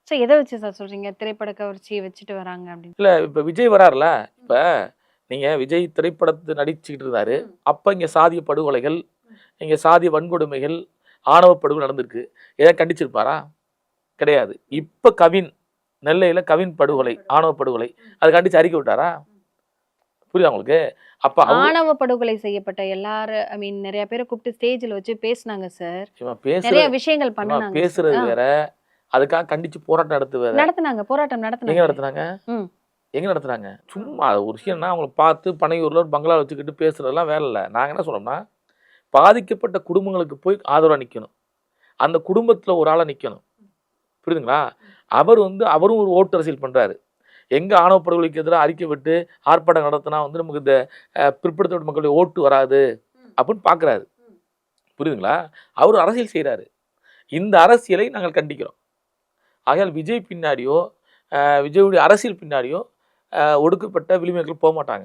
Sir எத வச்சு sir சொல்றீங்க? திரைப்பட கவர்ச்சிய வச்சுட்டு வராங்க அப்படின்னு. இல்ல இப்ப விஜய் வராருல, இப்ப நீங்க விஜய் திரைப்படத்துல நடிச்சுக்கிட்டு இருந்தாரு. அப்ப இங்க சாதிய படுகொலைகள், இங்க சாதிய வன்கொடுமைகள், ஆணவ படுகொலை நடந்திருக்கு. ஏதாவது கண்டிச்சிருப்பாரா? கிடையாது. இப்ப கவின் நெல்லையில கவின் படுகொலை, ஆணவ படுகொலை. அத கண்டிச்சு அறிக்கை விட்டாரா? புரியுதா உங்களுக்கு? அப்ப ஆணவ படுகொலை செய்யப்பட்ட ஐ மீன் நெறைய பேர கூப்பிட்டு ஸ்டேஜ்ல வச்சு பேசுனாங்க சார். இவன் நெறைய விஷயங்கள் பண்ணுனாங்க சார். பேசுறது வேற, அதுக்காக கண்டிச்சு போராட்டம் நடத்து வேற. நடத்துனாங்க. போராட்டம் எங்க நடத்துனாங்க. நடத்துனாங்க? ம். எங்க நடத்துனாங்க? சும்மா ஒரு விஷயம்னா அவங்கள பார்த்து பனையூர்ல ஒரு பங்களா வச்சுக்கிட்டு பேசுறதெல்லாம் வேலை இல்ல. நாங்க என்ன சொல்றோம்னா, பாதிக்கப்பட்ட குடும்பங்களுக்கு போய் ஆதரவா நிக்கணும். அந்த குடும்பத்துல ஒரு ஆளா நிக்கணும். புரியுதுங்களா? அவரும் ஒரு ஓட்டு அரசியல் பண்றாரு. எங்க ஆணவ படுகொலைக்கு எதிரா அறிக்கை விட்டு ஆர்ப்பாட்டம் நடத்தினா நமக்கு இந்த பிற்படுத்தப்பட்ட மக்களுடைய ஓட்டு வராது அப்படின்னு பார்க்குறாரு. புரியுதுங்களா? அவரு அரசியல் செய்றாரு. இந்த அரசியலை நாங்கள் கண்டிக்கிறோம். ஆகையால் விஜய் பின்னாடியோ, விஜயுடைய அரசியல் பின்னாடியோ ஒடுக்கப்பட்ட விளிம்பு மக்கள் போமாட்டாங்க.